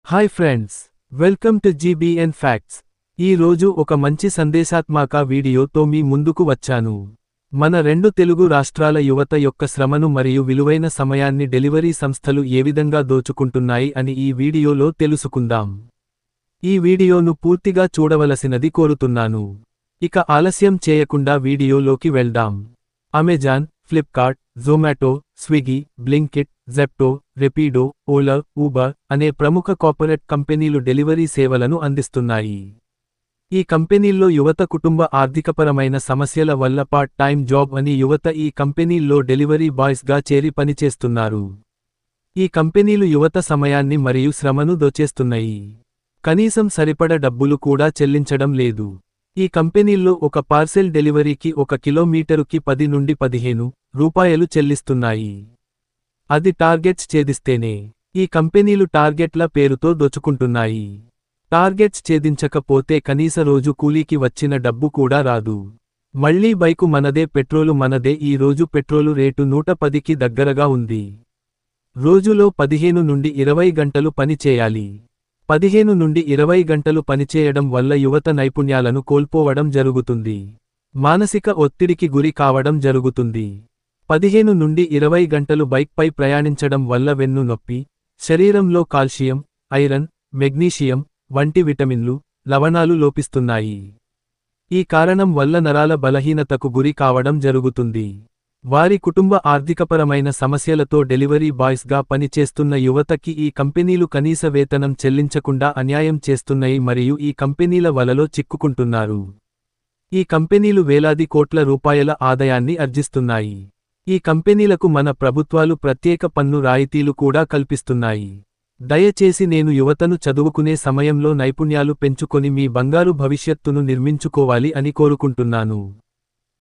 Hi friends, welcome to GBN facts. ఈ రోజు ఒక మంచి సందేశాత్మక వీడియోతో మీ ముందుకు వచ్చాను. మన రెండు తెలుగు రాష్ట్రాల యువత యొక్క శ్రమను మరియు విలువైన సమయాన్ని డెలివరీ సంస్థలు ఏ విధంగా దోచుకుంటున్నాయి అని ఈ వీడియోలో తెలుసుకుందాం. ఈ వీడియోను పూర్తిగా చూడవలసినది కోరుతున్నాను. ఇక ఆలస్యం చేయకుండా వీడియోలోకి వెళ్దాం. అమెజాన్, ఫ్లిప్కార్ట్, జొమాటో, స్విగ్గీ, బ్లింకిట్, జెప్టో, రెపిడో, ఓలా, ఊబర్ అనే ప్రముఖ కార్పొరేట్ కంపెనీలు డెలివరీ సేవలను అందిస్తున్నాయి. ఈ కంపెనీల్లో యువత కుటుంబ ఆర్థికపరమైన సమస్యల వల్ల పార్ట్ టైం జాబ్ అని యువత ఈ కంపెనీల్లో డెలివరీ బాయ్స్గా చేరి పనిచేస్తున్నారు. ఈ కంపెనీలు యువత సమయాన్ని మరియు శ్రమను దోచేస్తున్నాయి. కనీసం సరిపడ డబ్బులు కూడా చెల్లించడం లేదు. ఈ కంపెనీల్లో ఒక పార్సెల్ డెలివరీకి 1 కిలోమీటరుకి 10 నుండి 15 రూపాయలు చెల్లిస్తున్నాయి. అది టార్గెట్స్ ఛేదిస్తేనే. ఈ కంపెనీలు టార్గెట్ల పేరుతో దోచుకుంటున్నాయి. టార్గెట్స్ ఛేదించకపోతే కనీస రోజు కూలీకి వచ్చిన డబ్బు కూడా రాదు. మళ్లీ బైకు మనదే, పెట్రోలు మనదే. ఈ రోజు పెట్రోలు రేటు 110కి దగ్గరగా ఉంది. రోజులో 15 నుండి 20 గంటలు పని చేయాలి. 15 నుండి 20 గంటలు పనిచేయడం వల్ల యువత నైపుణ్యాలను కోల్పోవడం జరుగుతుంది. మానసిక ఒత్తిడికి గురి కావడం జరుగుతుంది. 15 నుండి 20 గంటలు బైక్పై ప్రయాణించడం వల్ల వెన్ను నొప్పి, శరీరంలో కాల్షియం, ఐరన్, మెగ్నీషియం వంటి విటమిన్లు, లవణాలు లోపిస్తున్నాయి. ఈ కారణం వల్ల నరాల బలహీనతకు గురి కావడం జరుగుతుంది. వారి కుటుంబ ఆర్థికపరమైన సమస్యలతో డెలివరీ బాయ్స్గా పనిచేస్తున్న యువతకి ఈ కంపెనీలు కనీస వేతనం చెల్లించకుండా అన్యాయం చేస్తున్నాయి మరియు ఈ కంపెనీల వలలో చిక్కుకుంటున్నారు. ఈ కంపెనీలు వేలాది కోట్ల రూపాయల ఆదాయాన్ని ఆర్జిస్తున్నాయి. ఈ కంపెనీలకు మన ప్రభుత్వాలు ప్రత్యేక పన్ను రాయితీలు కూడా కల్పిస్తున్నాయి. దయచేసి నేను యువతను చదువుకునే సమయంలో నైపుణ్యాలు పెంచుకొని మీ బంగారు భవిష్యత్తును నిర్మించుకోవాలి అని కోరుకుంటున్నాను.